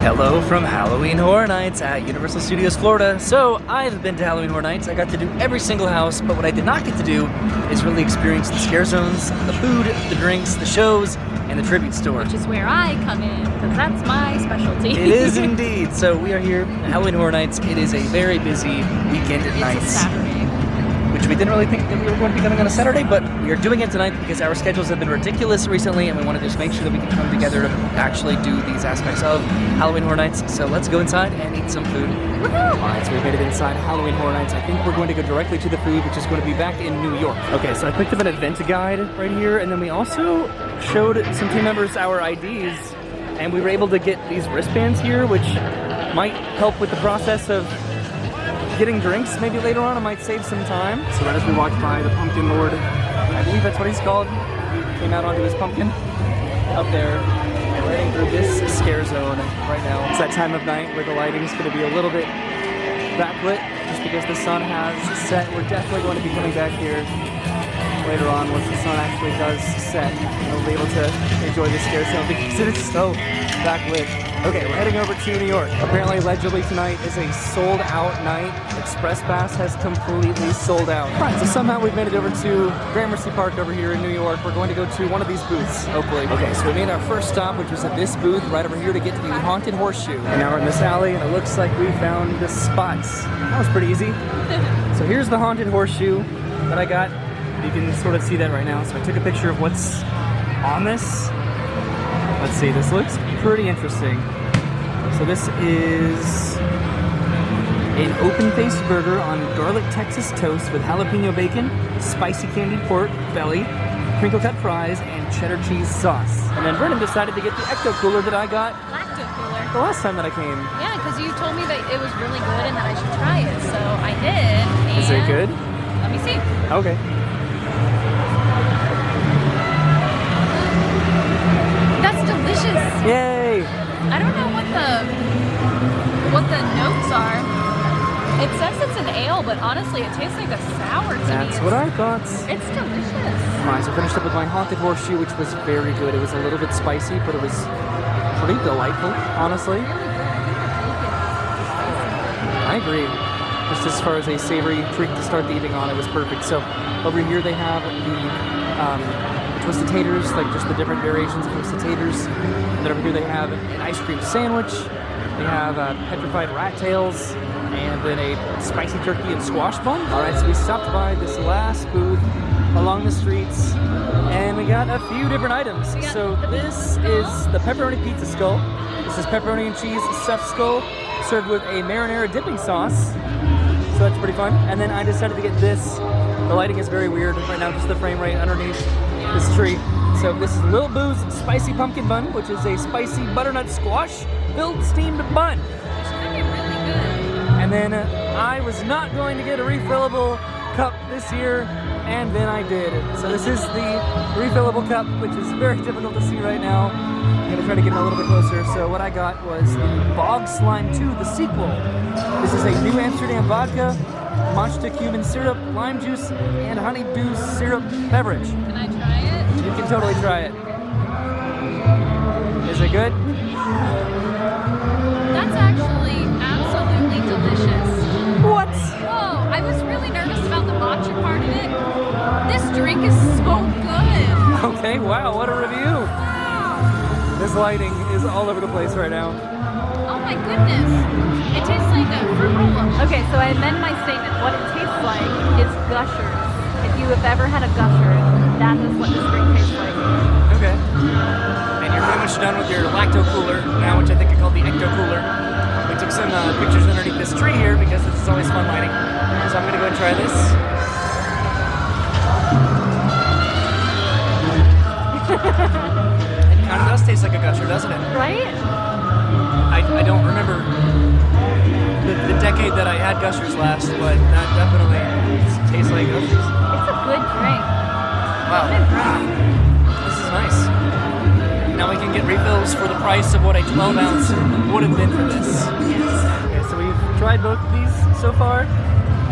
Hello from Halloween Horror Nights at Universal Studios Florida. So I've been to Halloween Horror Nights. I got to do every single house, but what I did not get to do is really experience the scare zones, the food, the drinks, the shows, and the tribute store. Which is where I come in, because that's my specialty. It is indeed. So we are here at Halloween Horror Nights. It is a very busy weekend at nights. It's a Saturday. Which we didn't really think that we were going to be coming on a Saturday, but we are doing it tonight because our schedules have been ridiculous recently, and we want to just make sure that we can come together to actually do these aspects of Halloween Horror Nights. So let's go inside and eat some food. Alright, so we made it inside Halloween Horror Nights. I think we're going to go directly to the food, which is going to be back in New York. Okay, so I picked up an event guide right here, and then we also showed some team members our IDs, and we were able to get these wristbands here, which might help with the process of getting drinks. Maybe later on it might save some time. So right as we walked by the Pumpkin Lord, I believe that's what he's called, he came out onto his pumpkin up there, right through this scare zone right now. It's that time of night where the lighting's going to be a little bit backlit just because the sun has set. We're definitely going to be coming back here later on once the sun actually does set. We'll be able to enjoy the scare zone because it is so backlit. Okay, we're heading over to New York. Apparently, allegedly tonight is a sold-out night. Express Pass has completely sold out. All right, so somehow we've made it over to Gramercy Park over here in New York. We're going to go to one of these booths, hopefully. Okay, so we made our first stop, which was at this booth right over here to get to the Haunted Horseshoe. And now we're in this alley, and it looks like we found the spots. That was pretty easy. So here's the Haunted Horseshoe that I got. You can sort of see that right now. So I took a picture of what's on this. Let's see, this looks pretty interesting. So this is an open-faced burger on garlic Texas toast with jalapeno bacon, spicy candied pork belly, crinkle-cut fries, and cheddar cheese sauce. And then Brennan decided to get the Ecto Cooler that I got Lacto cooler. the last time that I came. Yeah, because you told me that it was really good and that I should try it, so I did. And Is it good? let me see. Okay. That's delicious. Yay! I don't know what the notes are. It says it's an ale, but honestly, it tastes like a sour to me. That's what I thought. It's delicious. Alright, so I finished up with my Haunted Horseshoe, which was very good. It was a little bit spicy, but it was pretty delightful, honestly. I agree. Just as far as a savory treat to start the evening on, it was perfect. So over here they have the twisted taters, like just the different variations of twisted taters. And then over here they have an ice cream sandwich. They have petrified rat tails, and then a spicy turkey and squash bun. All right, so we stopped by this last booth along the streets, and we got a few different items. So this is the pepperoni pizza skull. This is pepperoni and cheese stuffed skull served with a marinara dipping sauce. So that's pretty fun. And then I decided to get this. The lighting is very weird right now, just the frame rate underneath this tree. So this is Lil Boo's Spicy Pumpkin Bun, which is a spicy butternut squash filled steamed bun. It's gonna be really good. And then I was not going to get a refillable cup this year, and then I did. So this is the refillable cup, which is very difficult to see right now. I'm gonna try to get it a little bit closer. So what I got was the Bog Slime 2, the sequel. This is a New Amsterdam vodka, matcha cumin syrup, lime juice, and honeydew syrup beverage. Can I try it? You can totally try it. Is it good? That's actually absolutely delicious. What? Whoa, I was really nervous about the matcha part of it. This drink is so good. Okay, wow, what a review. Wow. This lighting is all over the place right now. Oh my goodness. It tastes like a fruit roll-up. Okay, so I amend my statement. What it tastes like is gushers. If you have ever had a gusher, that is what this drink tastes like. Okay. And you're pretty much done with your Lacto Cooler now, which I think I call the Ecto Cooler. We took some pictures underneath this tree here because this is always fun lighting. So I'm gonna go and try this. It kind of does taste like a gusher, doesn't it? Right? I don't remember the decade that I had gushers last, but that definitely tastes like gushers. It's a good drink. Wow. This is nice. Now we can get refills for the price of what a 12 ounce would have been for this. Okay, so we've tried both of these so far,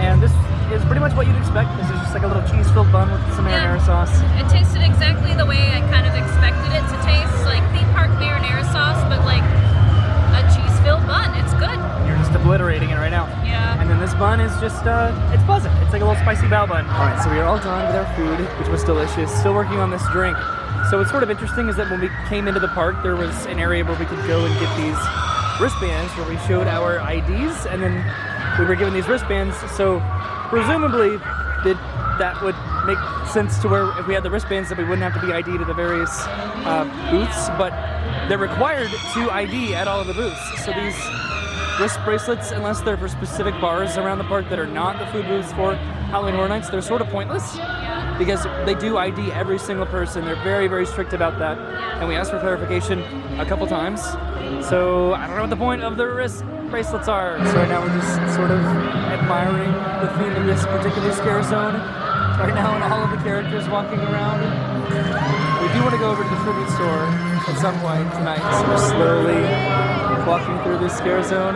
and this is pretty much what you'd expect. This is just like a little cheese-filled bun with some marinara sauce. It tasted exactly the way I kind of expected it to taste, like theme park marinara sauce, but like a cheese bun is just, it's pleasant. It's like a little spicy bao bun. All right, so we are all done with our food, which was delicious. Still working on this drink. So what's sort of interesting is that when we came into the park, there was an area where we could go and get these wristbands where we showed our IDs, and then we were given these wristbands. So presumably that would make sense to where if we had the wristbands that we wouldn't have to be ID'd at the various booths, but they're required to ID at all of the booths. So these wrist bracelets, unless they're for specific bars around the park that are not the food booths for Halloween Horror Nights, they're sort of pointless because they do ID every single person. They're very, very strict about that. And we asked for clarification a couple times. So I don't know what the point of the wrist bracelets are. So right now we're just sort of admiring the theme of this particular scare zone. Right now, and all of the characters walking around. We do want to go over to the tribute store at some point tonight, so we're slowly walking through this scare zone.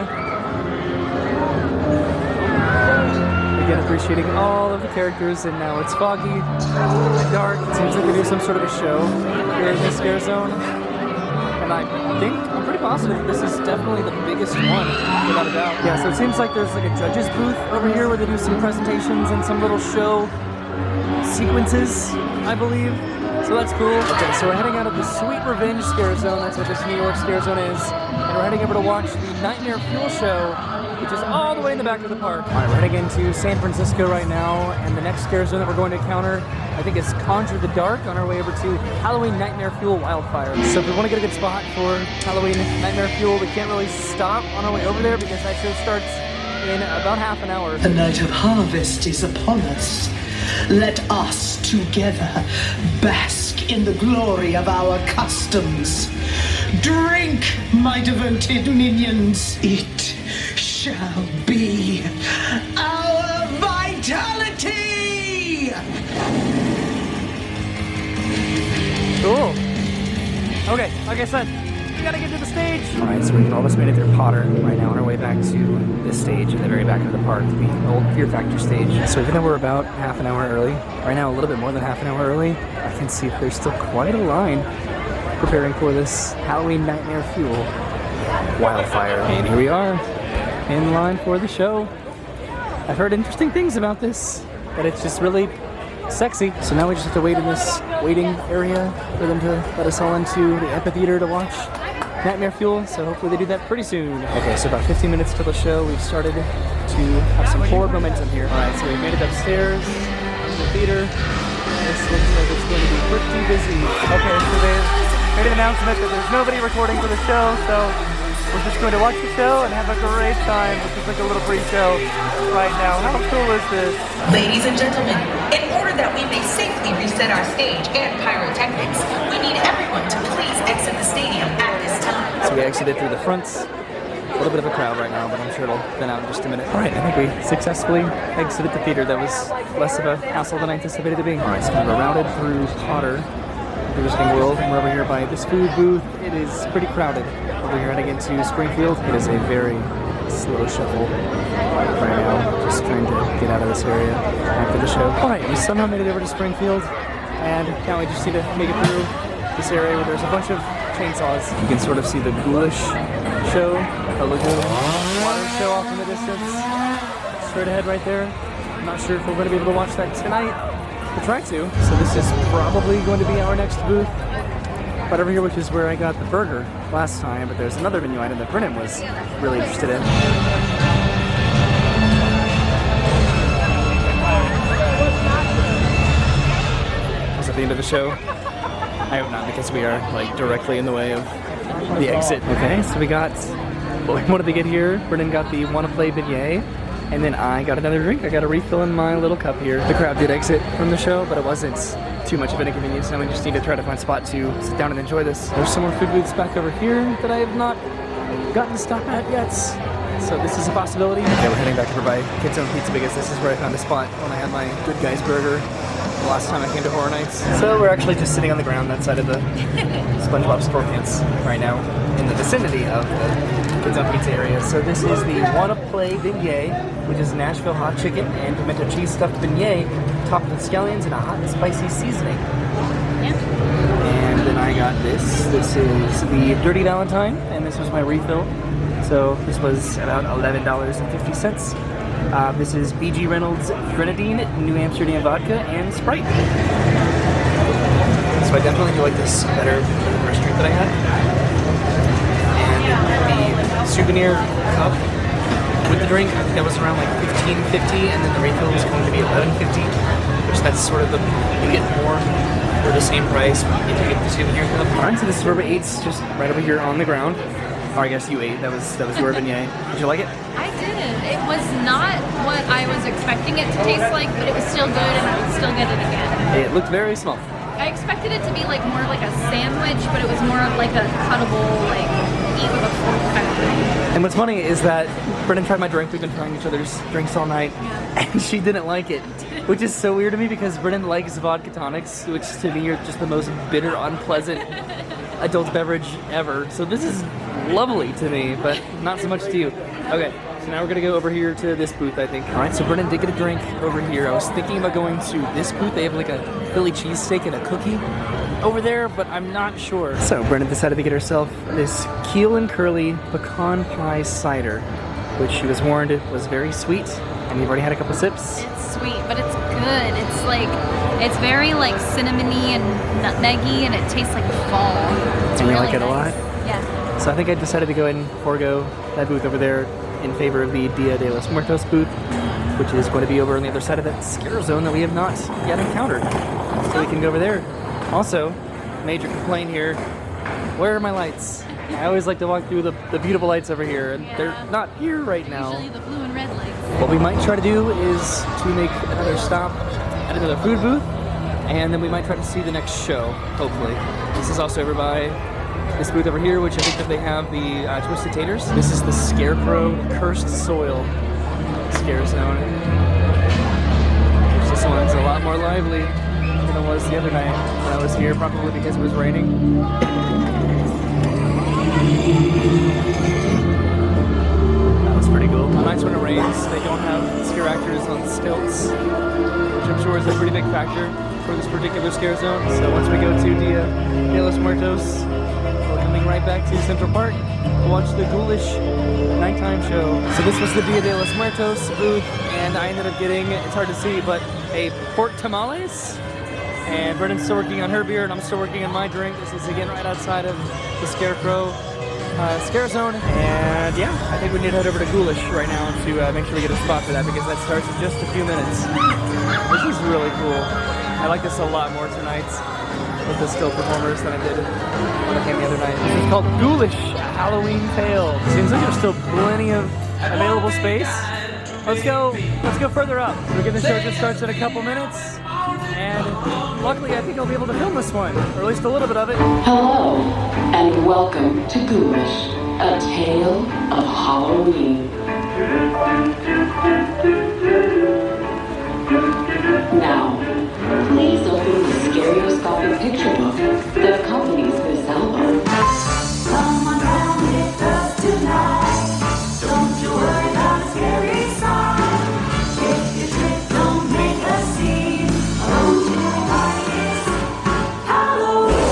Again, appreciating all of the characters, and now it's foggy and dark. It seems like they do some sort of a show here in this scare zone. And I'm pretty positive this is definitely the biggest one, without a doubt. Yeah, so it seems like there's like a judge's booth over here where they do some presentations and some little show sequences, I believe. So that's cool. Okay, so we're heading out of the Sweet Revenge scare zone. That's what this New York scare zone is. And we're heading over to watch the Nightmare Fuel show, which is all the way in the back of the park. All right, we're heading into San Francisco right now, and the next scare zone that we're going to encounter, I think, is Conjure the Dark on our way over to Halloween Nightmare Fuel Wildfire. So if we want to get a good spot for Halloween Nightmare Fuel, we can't really stop on our way over there because that show starts in about half an hour. The night of harvest is upon us. Let us together bask in the glory of our customs. Drink, my devoted minions. It shall be our vitality! Cool. Okay, like I said, we gotta get to the stage. All right, so we've almost made it through Potter. Right now on our way back to this stage in the very back of the park, the old Fear Factor stage. So even though we're about half an hour early, right now a little bit more than half an hour early, I can see there's still quite a line preparing for this Halloween Nightmare Fuel Wildfire. And here we are, in line for the show. I've heard interesting things about this, but it's just really sexy. So now we just have to wait in this waiting area for them to let us all into the amphitheater to watch Nightmare Fuel, so hopefully they do that pretty soon. Okay, so about 15 minutes till the show, we've started to have some forward momentum here. Alright, so we made it upstairs to the theater. This looks like it's going to be pretty busy. Okay, so they made an announcement that there's nobody recording for the show, so we're just going to watch the show and have a great time. This is like a little pre-show right now. How cool is this? Ladies and gentlemen, in order that we may safely reset our stage and pyrotechnics, we need everyone to please exit the stadium at this time. So we exited through the fronts. A little bit of a crowd right now, but I'm sure it'll thin out in just a minute. All right, I think we successfully exited the theater. That was less of a hassle than I anticipated it being. All right, so we were routed through Potter, the Visiting World, and we're over here by this food booth. It is pretty crowded. Over here heading into Springfield. It is a very slow shuffle right now, just trying to get out of this area after the show. All right, we somehow made it over to Springfield, and now we just need to make it through this area where there's a bunch of chainsaws. You can sort of see the ghoulish show, the lagoon water show off in the distance. Straight ahead right there. I'm not sure if we're going to be able to watch that tonight. We'll try to. So this is probably going to be our next booth. Right over here, which is where I got the burger last time, but there's another menu item that Brennan was really interested in. Is that the end of the show? I hope not, because we are like directly in the way of the exit. Okay, so we got what we wanted to get here. Brennan got the wanna play beignet, and then I got another drink. I got a refill in my little cup here. The crowd did exit from the show, but it wasn't too much of an inconvenience. Now we just need to try to find a spot to sit down and enjoy this. There's some more food booths back over here that I have not gotten to stop at yet. So this is a possibility. Okay, we're heading back over by Kids Own Pizza because this is where I found a spot when I had my Good Guys Burger the last time I came to Horror Nights. So we're actually just sitting on the ground that side of the SpongeBob SquarePants right now in the vicinity of the Kids Own Pizza area. So this is the Wanna Play Beignet, which is Nashville hot chicken and pimento cheese stuffed beignet topped with scallions and a hot and spicy seasoning. And then I got this. This is the Dirty Valentine, and this was my refill. So this was about $11.50. This is BG Reynolds Grenadine, New Amsterdam vodka, and Sprite. So I definitely do like this better than the first drink that I had. And the souvenir cup with the drink, I think that was around like $15.50, and then the refill was going to be $11.50, which that's sort of the, you get more for the same price if you get the souvenir cup. Alright, so this is where we ate, just right over here on the ground. Or I guess you ate, that was your beignet. Did you like it? I didn't. It was not what I was expecting it to taste like, but it was still good and I would still get it again. It looked very small. I expected it to be like more like a sandwich, but it was more of like a cuttable, like eat with a fork kind of thing. And what's funny is that Brennan tried my drink. We've been trying each other's drinks all night, and she didn't like it, which is so weird to me because Brennan likes vodka tonics, which to me are just the most bitter, unpleasant adult beverage ever. So this is lovely to me, but not so much to you. Okay, so now we're gonna go over here to this booth, I think. All right, so Brennan did get a drink over here. I was thinking about going to this booth. They have like a Philly cheesesteak and a cookie over there, but I'm not sure. So Brennan decided to get herself this Keel and Curly pecan pie cider, which she was warned it was very sweet, and you've already had a couple sips. It's sweet, but it's good. It's like, it's very like cinnamony and nutmeggy, and it tastes like fall. It's And you really like it a lot? nice. Yeah. So I think I decided to go ahead and forego that booth over there in favor of the Dia de los Muertos booth, which is going to be over on the other side of that scare zone that we have not yet encountered. So we can go over there. Also, major complaint here, where are my lights? I always like to walk through the beautiful lights over here, and they're not here right now. Usually the blue and red lights. What we might try to do is to make another stop at another food booth, and then we might try to see the next show, hopefully. This is also over by this booth over here, which I think that they have the Twisted Taters. This is the Scarecrow Cursed Soil Scare Zone. This one's a lot more lively than it was the other night when I was here, probably because it was raining. That was pretty cool. On nights when it rains, they don't have scare actors on stilts, which I'm sure is a pretty big factor for this particular scare zone. So once we go to Dia de los Muertos, we're coming right back to Central Park to watch the ghoulish nighttime show. So this was the Dia de los Muertos booth, and I ended up getting, it's hard to see, but a pork tamales. And Brennan's still working on her beer, and I'm still working on my drink. This is again right outside of the Scarecrow Scare Zone. And yeah, I think we need to head over to Ghoulish right now to make sure we get a spot for that, because that starts in just a few minutes. This is really cool. I like this a lot more tonight with the still performers than I did when I came the other night. This is called Ghoulish, a Halloween Tale. Seems like there's still plenty of available space. Let's go further up. So again, the show just starts in a couple minutes, and luckily I think I'll be able to film this one, or at least a little bit of it. Hello, and welcome to Ghoulish, a tale of Halloween. Now, please open the stereoscopic picture book that accompanies this album. Someone round with us tonight. Don't you worry about a scary sign. If you trip, don't make a scene. Don't you worry, it's Halloween.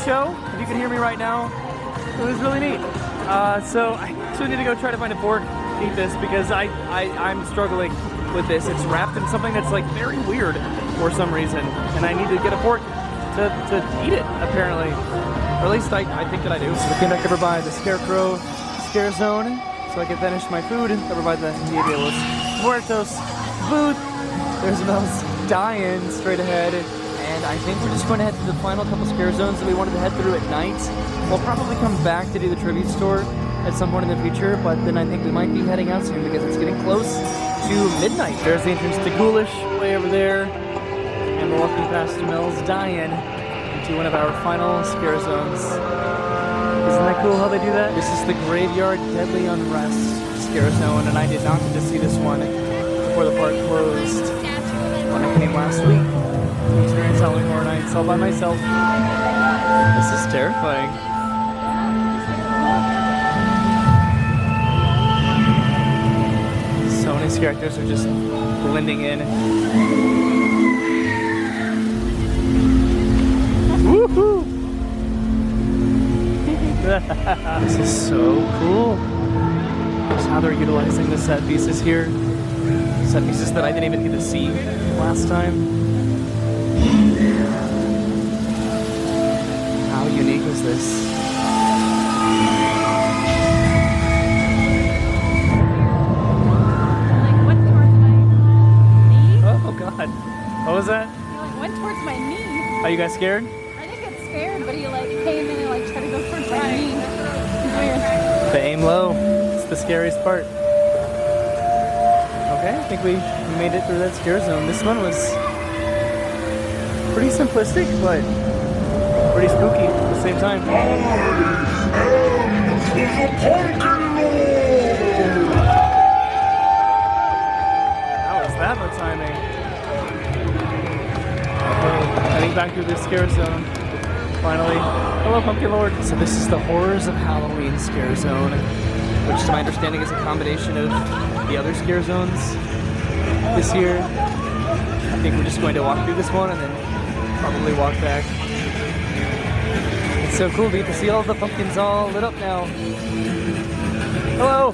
show. If you can hear me right now, it was really neat. So I actually need to go try to find a fork to eat this because I'm struggling with this. It's wrapped in something that's like very weird for some reason, and I need to get a fork to eat it apparently, or at least I think that I do. So I came back over by the Scarecrow Scare Zone so I can finish my food over by the Dia de los Muertos booth. There's Mel's dying straight ahead, and I think we're just going to head to the final couple scare zones that we wanted to head through at night. We'll probably come back to do the tribute store at some point in the future, but then I think we might be heading out soon because it's getting close to midnight. There's the entrance to Ghoulish way over there, and we're walking past Mel's dying into one of our final scare zones. Isn't that cool how they do that? This is the Graveyard Deadly Unrest scare zone, and I did not get to see this one before the park closed when I came last week to experience Halloween Horror Nights all by myself. This is terrifying. So many characters are just blending in. Woohoo! This is so cool. Just how they're utilizing the set pieces here. Set pieces that I didn't even get to see last time. How unique is this? Like went towards my knee. Oh god. What was that? He like went towards my knee. Are you guys scared? I didn't get scared, but he like came in and like tried to go towards my knee. It's weird. The aim low. It's the scariest part. Okay, I think we made it through that scare zone. This one was pretty simplistic, but pretty spooky at the same time. How was that for timing? Okay, heading back through this scare zone. Finally. Hello, Pumpkin Lord. So this is the Horrors of Halloween scare zone, which to my understanding is a combination of the other scare zones this year. I think we're just going to walk through this one and then probably walk back. It's so cool to get to see all the pumpkins all lit up now. Hello!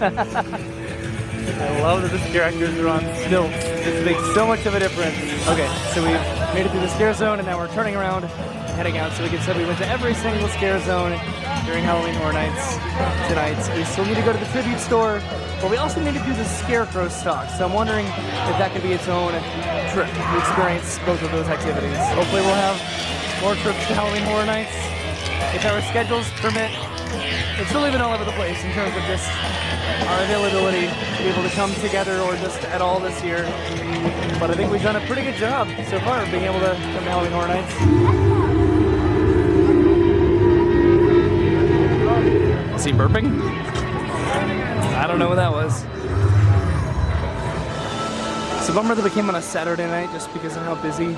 I love that the characters are on stilts. This makes so much of a difference. Okay, so we made it through the scare zone and now we're turning around and heading out. So we can say we went to every single scare zone during Halloween Horror Nights tonight. We still need to go to the tribute store, but we also need to do the Scarecrow stock. So I'm wondering if that could be its own trip to experience both of those activities. Hopefully we'll have more trips to Halloween Horror Nights if our schedules permit. It's really been all over the place in terms of just our availability to be able to come together or just at all this year. But I think we've done a pretty good job so far of being able to come to Halloween Horror Nights. Is he burping? I don't know what that was. It's a bummer that we came on a Saturday night just because of how busy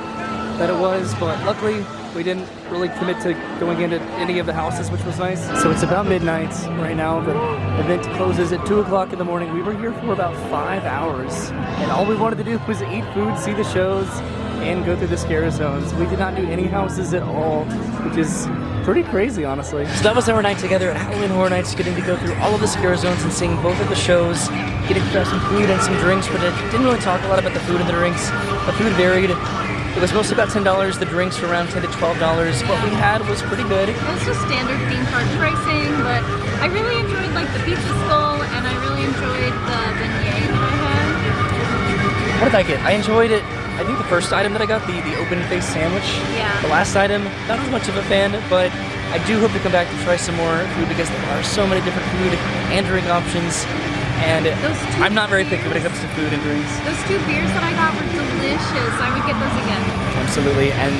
that it was, but luckily we didn't really commit to going into any of the houses, which was nice. So it's about midnight right now. The event closes at 2 o'clock in the morning. We were here for about 5 hours, and all we wanted to do was eat food, see the shows, and go through the scare zones. We did not do any houses at all, which is pretty crazy, honestly. So that was our night together at Halloween Horror Nights, getting to go through all of the scare zones and seeing both of the shows, getting to try some food and some drinks, but I didn't really talk a lot about the food and the drinks. The food varied. It was mostly about $10. The drinks were around $10 to $12. What we had was pretty good. It was just standard theme park pricing, but I really enjoyed like the pizza skull, and I really enjoyed the beignet that I had. What did I get? I enjoyed it. I think the first item that I got, the open face sandwich. Yeah. The last item, not as much of a fan, but I do hope to come back to try some more food because there are so many different food and drink options. And I'm not very picky when it comes to food and drinks. Those 2 beers that I got were delicious. I would get those again. Absolutely. And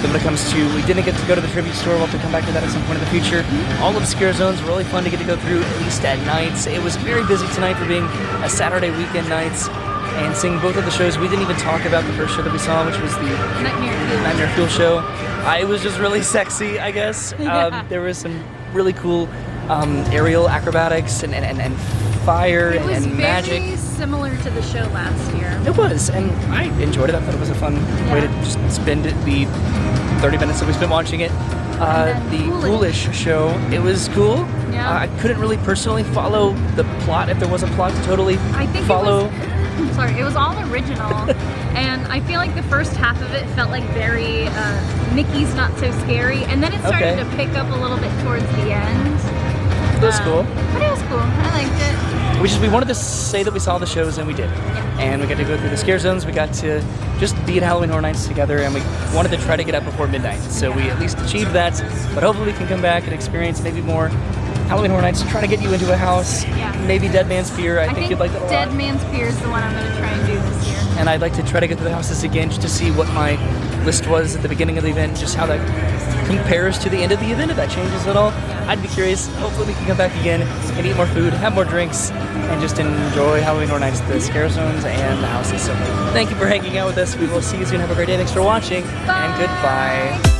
then when it comes to, we didn't get to go to the tribute store. We'll have to come back to that at some point in the future. All of the scare zones were really fun to get to go through, at least at nights. It was very busy tonight for being a Saturday weekend nights. And seeing both of the shows, we didn't even talk about the first show that we saw, which was the Nightmare Fuel show. It was just really sexy, I guess. There was some really cool aerial acrobatics and fire and magic. It was very similar to the show last year. It was, and I enjoyed it. I thought it was a fun way to just spend the 30 minutes that we spent watching it. And the then Ghoulish show. It was cool. Yeah. I couldn't really personally follow the plot, if there was a plot to totally I think follow. it was all original, and I feel like the first half of it felt like very Mickey's Not So Scary, and then it started Okay. to pick up a little bit towards the end. It was cool. But it was cool. I liked it. We wanted to say that we saw the shows, and we did. And we got to go through the scare zones. We got to just be at Halloween Horror Nights together, and we wanted to try to get up before midnight. So we at least achieved that. But hopefully we can come back and experience maybe more Halloween Horror Nights. Try to get you into a house. Yeah. Maybe Dead Man's Pier. I think you'd like that a lot. Dead Man's Pier is the one I'm going to try and do this year. And I'd like to try to get to the houses again just to see what my list was at the beginning of the event, just how that compares to the end of the event, if that changes at all. I'd be curious. Hopefully we can come back again and eat more food, have more drinks, and just enjoy Halloween Horror Nights, the scare zones, and the houses. So thank you for hanging out with us. We will see you soon. Have a great day. Thanks for watching, and goodbye.